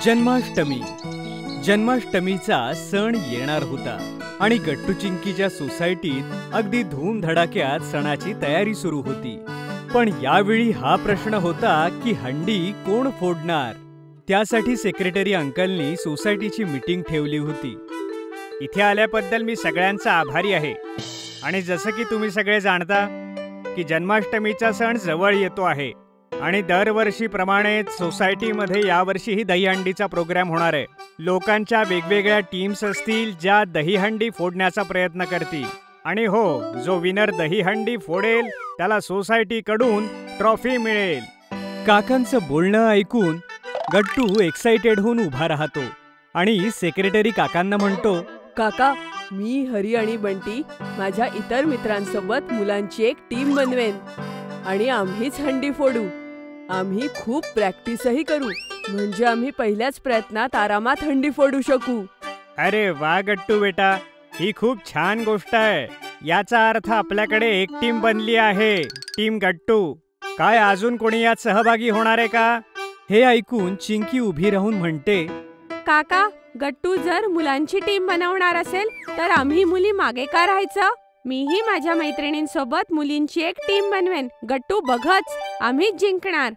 जन्माष्टमी. जन्माष्टमीचा सण येणार होता आणि गट्टू चिंकीच्या सोसायटीत अगदी धूमधडाक्यात सणाची तयारी सुरू होती. पण यावेळी हा प्रश्न होता की हंडी कोण फोडणार. त्यासाठी सेक्रेटरी अंकलनी सोसायटीची मीटिंग ठेवली होती. इथे आल्याबद्दल मी सगळ्यांचा आभारी आहे. आणि जसं की तुम्ही सगळे जाणता की जन्माष्टमीचा सण जवळ येतो आहे आणि दरवर्षीप्रमाणे सोसायटीमध्ये यावर्षीही दहीहंडीचा प्रोग्राम होणार आहे. लोकांच्या वेगवेगळ्या टीम्स असतील ज्या दहीहंडी फोडण्याचा प्रयत्न करतील. आणि हो, जो विनर दहीहंडी फोडेल त्याला सोसायटीकडून ट्रॉफी मिळेल. काकांचं बोलणं ऐकून गट्टू एक्साइटेड होऊन उभा राहतो आणि सेक्रेटरी काकांना म्हणतो, काका, मी हरी आणि बंटी माझ्या इतर मित्रांसोबत मुलांची एक टीम बनवेन आणि आम्हीच हंडी फोडू. आम्ही खूप प्रॅक्टिसही करू, म्हणजे आम्ही पहिल्याच प्रयत्नात आरामात हंडी फोडू शकू. अरे वा गट्टू बेटा, ही खूप छान गोष्ट आहे. याचा अर्थ आपल्याकडे एक टीम बनली आहे, टीम गट्टू. काय अजून कोणी यात सहभागी होणार आहे का? हे ऐकून चिंकी उभी राहून म्हणते, काका, गट्टू जर मुलांची टीम बनवणार असेल तर आम्ही मुली मागे का राहायचं? मीही माझ्या मैत्रिणींसोबत मुलींची एक टीम बनवेन. गट्टू बघच, आम्हीच जिंकणार.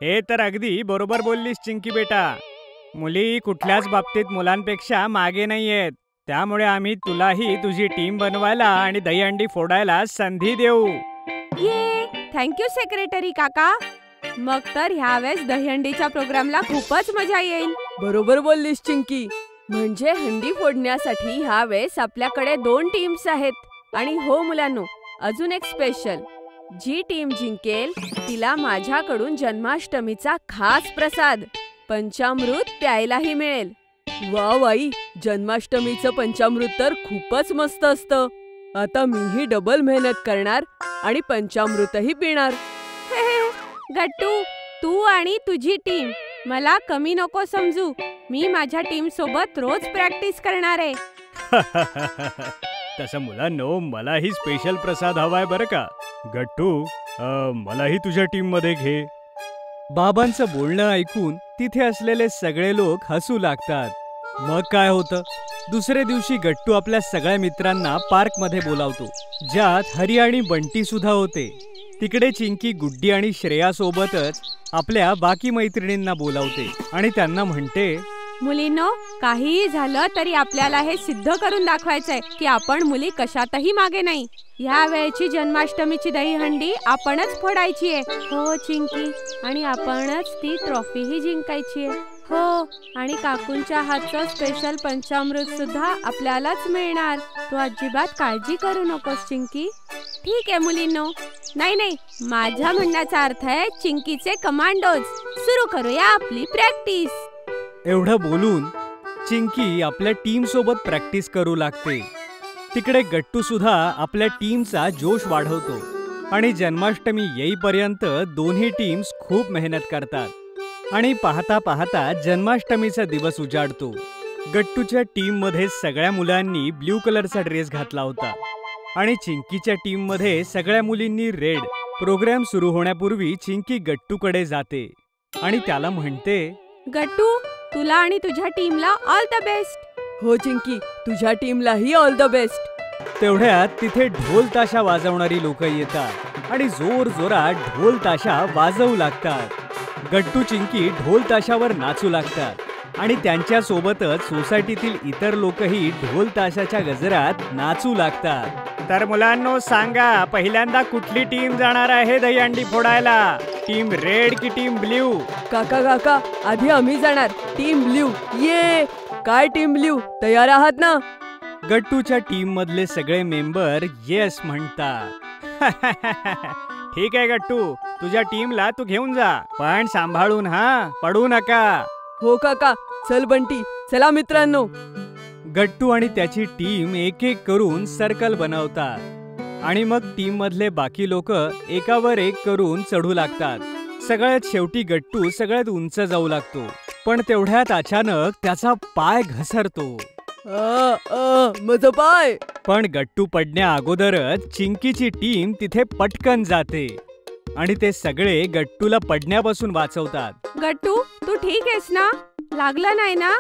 हे तर अगदी बरोबर बोललीस चिंकी बेटा. मुली कुठल्याच बाबतीत मुलांपेक्षा मागे नाहीयेत. त्यामुळे आम्ही तुलाही तुझी टीम बनवायला आणि दहीहंडी फोडायला संधी देऊ. ये, थँक्यू सेक्रेटरी काका. मग तर ह्यावेळेस दहीहंडीच्या प्रोग्रामला खूपच मजा येईल. बरोबर बोललीस चिंकी. म्हणजे हंडी फोडण्यासाठी ह्यावेळेस आपल्याकडे 2 टीम्स आहेत. आणि हो मुलांनो, अजून एक स्पेशल. जी टीम जिंकेल तिला माझ्याकडून जन्माष्टमीचा खास प्रसाद पंचामृत प्यायलाही मिळेल. वा वाई, जन्माष्टमीचं पंचामृत तर खूपच मस्त असतं. आता मीही डबल मेहनत करणार आणि पंचामृतही पिणार. गट्टू, तू आणि तुझी टीम मला कमी नको समजू. मी माझ्या टीम सोबत रोज प्रॅक्टिस करणार आहे. तसं मुलांनो, मलाही स्पेशल प्रसाद हवाय बरं का. गट्टू, मलाही तुझ्या टीम मध्ये घे. बाबांचं बोलणं ऐकून तिथे असलेले सगळे लोक हसू लागतात. मग काय होतं, दुसऱ्या दिवशी गट्टू आपल्या सगळ्या मित्रांना पार्क मध्ये बोलावतो, ज्यात हरी आणि बंटी सुद्धा होते. तिकडे चिंकी गुड्डी आणि श्रेया सोबतच आपल्या बाकी मैत्रिणींना बोलावते आणि त्यांना म्हणते, मुलींनो, काहीही झालं तरी आपल्याला हे सिद्ध करून दाखवायचंय की आपण मुली कशातही मागे नाही. ह्या वेळची जन्माष्टमीची दहीहंडी आपणच फोडायची आहे. हो चिंकी, आणि आपणच ती ट्रॉफीही जिंकायची आहे. हो, आणि काकूंच्या हातचं स्पेशल पंचामृत सुद्धा आपल्यालाच मिळणार. तू अजिबात काळजी करू नकोस चिंकी. ठीक आहे मुलींनो. नाही, माझ्या म्हणण्याचा अर्थ आहे चिंकीचे कमांडोज. सुरू करूया आपली प्रॅक्टिस. एवढं बोलून चिंकी आपल्या टीम सोबत प्रॅक्टिस करू लागते. तिकडे गट्टू सुद्धा आपल्या टीमचा जोश वाढवतो आणि जन्माष्टमी येईपर्यंत दोन्ही टीम्स खूप मेहनत करतात आणि पाहता पाहता जन्माष्टमीचा दिवस उजाडतो. गट्टूच्या टीम मध्ये सगळ्या मुलांनी ब्ल्यू कलरचा ड्रेस घातला होता आणि चिंकीच्या टीम मध्ये सगळ्या मुलींनी रेड. प्रोग्राम सुरू होण्यापूर्वी चिंकी गट्टूकडे जाते आणि त्याला म्हणते, गट्टू, तुला आणि तुझ्या टीमला ऑल द बेस्ट. हो चिंकी, तुझ्या टीमलाही ऑल द बेस्ट. तेवढ्यात तिथे ढोल ताशा वाजवणारी लोक येतात आणि जोर जोरात ढोल ताशा वाजवू लागतात. गट्टू चिंकी ढोल ताशावर नाचू लागतात आणि त्यांच्या सोबतच सोसायटीतील इतर लोकही ढोल ताशाच्या गजरात नाचू लागतात. तर मुलांनो, सांगा, पहिल्यांदा कुठली टीम जाणार आहे दहीहंडी फोडायला? टीम रेड की टीम ब्ल्यू? काका, आधी आम्ही जाणार, टीम ब्ल्यू. ये, काय टीम ब्ल्यू, तयार आहात ना? गट्टूच्या टीम मधले सगळे मेंबर येस म्हणतात. ठीक आहे गट्टू, तुझ्या टीमला तू घेऊन जा, पण सांभाळून हा, पडू नका. हो काका. चल बंटी, चला मित्रांनो. गट्टू आणि त्याची टीम एक एक करून सर्कल बनवतात आणि मग टीम मधले बाकी लोक एकावर एक करून चढू लागतात. सगळ्यात शेवटी गट्टू सगळ्यात उंच जाऊ लागतो, पण तेवढ्यात अचानक त्याचा पाय घसरतो. माझा पाय. पण गट्टू पडण्या अगोदरच चिंकीची टीम तिथे पटकन जाते आणि ते सगळे गट्टूला पडण्यापासून वाचवतात. गट्टू, तू ठीक आहेस ना? लागलं नाही ना?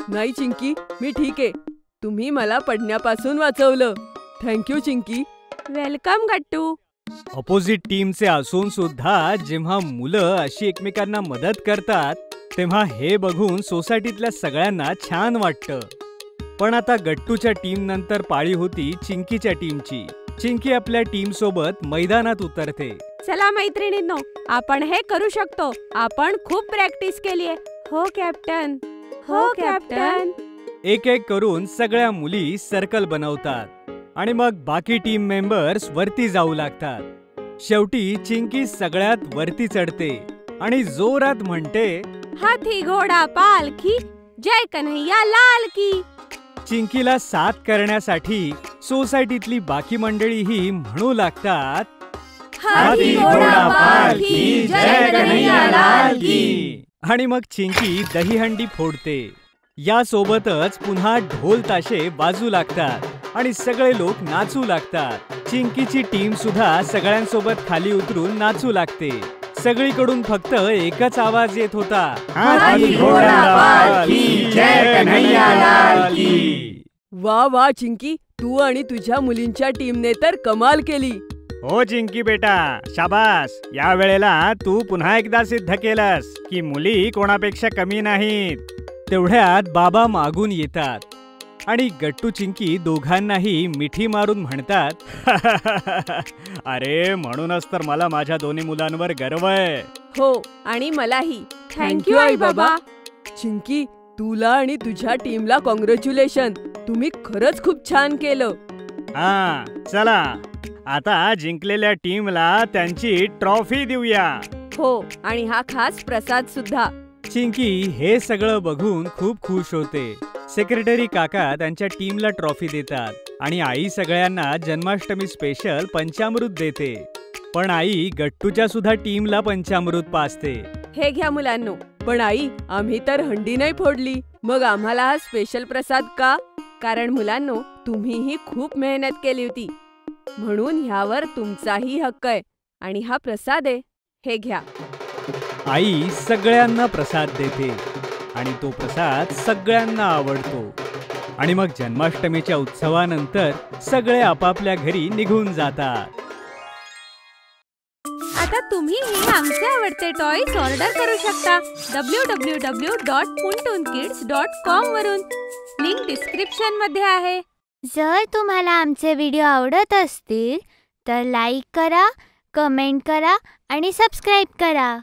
नाही चिंकी, मी ठीक आहे. तुम्ही मला पडण्यापासून वाचवलं. थँक्यू चिंकी. वेलकम गट्टू. ऑपोजिट टीमचे असून सुद्धा जेव्हा मुलं अशी एकमेकांना मदत करतात तेव्हा हे बघून सोसायटीतल्या सगळ्यांना छान वाटतं. पण आता गट्टूच्या टीम नंतर पाळी होती चिंकीच्या टीमची. चिंकी आपल्या टीम सोबत मैदानात उतरते. चला मैत्रिणींनो, आपण हे करू शकतो. आपण खूप प्रॅक्टिस केलीये. हो कॅप्टन. हो कॅप्टन. एक एक करून सगळ्या मुली सर्कल बनवतात आणि मग बाकी टीम मेंबर्स वरती जाऊ लागतात. शेवटी चिंकी सगळ्यात वरती चढते आणि जोरात म्हणते, हाथी घोडा पालखी, जय कन्हैया लाल की. चिंकीला साथ करण्यासाठी सोसायटीतली बाकी मंडळीही म्हणू लागतात, हाथी घोडा पालखी, जय कन्हैया लाल की. आणि मग चिंकी दहीहंडी फोडते. यासोबतच पुन्हा ढोल ताशे वाजू लागतात आणि सगळे लोक नाचू लागतात. चिंकीची टीम सुद्धा सगळ्यांसोबत खाली उतरून नाचू लागते. सगळीकडून फक्त एकच आवाज येत होता, हाथी घोडा पालखी, जय कन्हैया लाल की. वा वा चिंकी, तू आणि तुझ्या मुलींच्या टीमने तर कमाल केली. हो चिंकी बेटा, शाबास. या वेळेला तू पुन्हा एकदा सिद्ध केलंस की मुली कोणापेक्षा कमी नाहीत. तेवढ्यात बाबा मागून येतात आणि गट्टू चिंकी दोघांनाही मिठी मारून म्हणतात, अरे म्हणूनच तर मला माझ्या दोन्ही मुलांवर गर्व आहे. हो, आणि मलाही. थँक्यू आई बाबा. चिंकी, तुला आणि तुझ्या टीमला कॉंग्रॅच्युलेशन. तुम्ही खरंच खूप छान केलं. हा, चला आता जिंकलेल्या टीमला त्यांची ट्रॉफी देऊया. हो, आणि हा खास प्रसाद सुद्धा. चिंकी हे सगळं बघून खूप खुश होते. सेक्रेटरी काका त्यांच्या टीमला ट्रॉफी देतात आणि आई सगळ्यांना जन्माष्टमी स्पेशल पंचामृत देते. पण आई गट्टूच्या सुद्धा टीमला पंचामृत पाजते. हे घ्या मुलांनो. पण आई, आम्ही तर हंडी नाही फोडली. मग आम्हाला हा स्पेशल प्रसाद का? कारण मुलांनो, तुम्हीही खूप मेहनत केली होती, म्हणून ह्यावर तुमचाही हक्क आहे. आणि हा प्रसाद आहे. हे घ्या. आई सगळ्यांना प्रसाद देते आणि तो प्रसाद सगळ्यांना आवडतो. आणि मग जन्माष्टमीच्या उत्सवानंतर सगळे आपापल्या घरी निघून जातात. आता तुम्हीही आमचे आवडते टॉयज ऑर्डर करू शकता www.puntoonkids.com वरून. लिंक डिस्क्रिप्शन मध्ये आहे. जर तुम्हाला आमचे व्हिडिओ आवडत असतील तर लाईक करा, कमेंट करा आणि सबस्क्राईब करा.